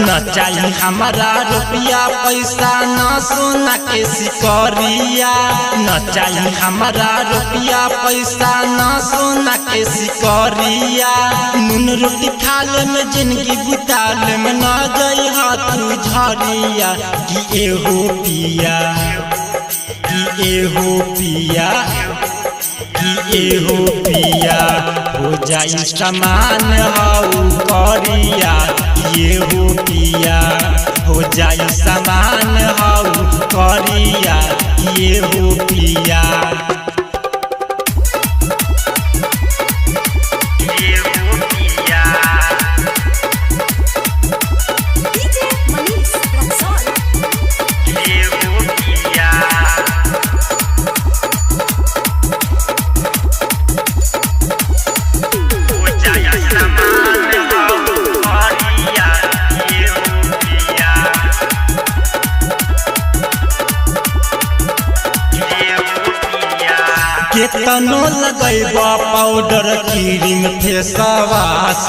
न चाहिए हमारा रुपया पैसा न सोना के सिकरिया। न चाहिए हमारा रुपया पैसा न सोना के सिकरिया। नून रोटी खाले में जिंदगी बिताले में न गई हाथू झरिया। कि एहो पिया कि एहो पिया कि एहो पिया हो जाई समान हाउ करिया। एहो पिया हो जाई समान हाउ करिया। एहो पिया केतनो लगैबा पाउडर क्रीम फेसवास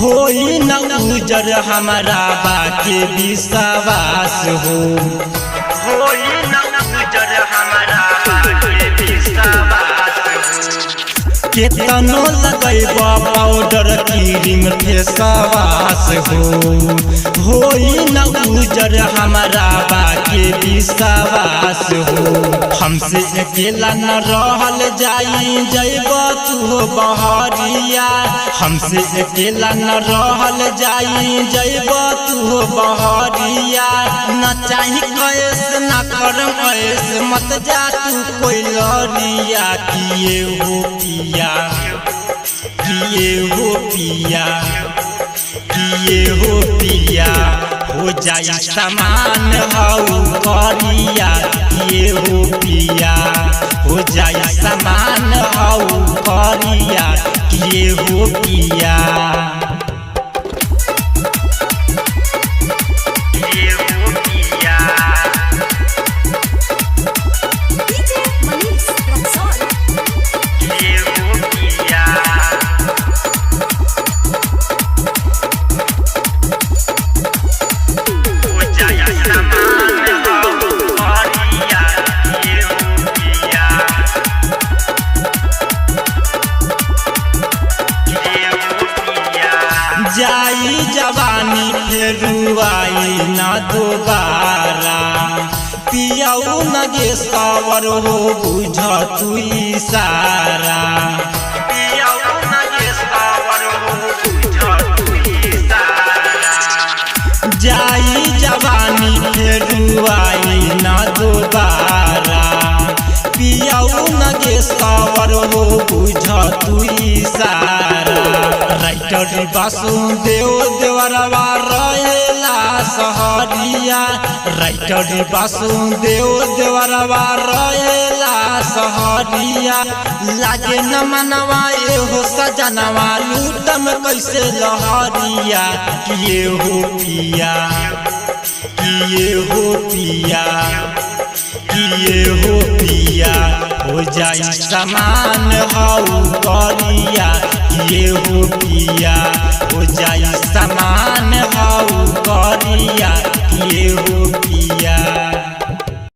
होई न उजर हमारा बाके विश्वास होई न उजर हमारा बाके विश्वास। केतनो लगैबा पाउडर क्रीम फेसवास होई न उजर हमारा बाके विश्वास हमसे अकेला न रहल जाई जैब तू बहरिया। हमसे अकेला न रहल जाई जैब तू बहरिया। न चाही कैस न करम ऐस मत जा तू कोई लरिया। किए हो पिया किए हो पिया किए हो पिया हो जाई समान हाउ करिया। किए हो पिया हो जाई समान हाउ करिया। किए हो पिया जाई जवानी फेरू आई न दोबारा। पियाऊ न गे सावर हो बुझ तू इशारा। पियाऊ न गे सावर हो बुझ तू इशारा। जाई जवानी फेरू आई न दोबारा। पियाऊ न गे सावर हो बुझ तू इशारा। राइटर वासुदेव देवरवा रहेला सहरिया। राइटर वासुदेव देवरवा रहेला सहरिया। लागे न मनवा एहो सजनवा लूटम कैसे लहरिया। किए हो पिया किए हो पिया किए हो पिया हो जाई समान हाउ करिया। किए हो पिया हो जाई समान हाउ करिया। किए हो पिया।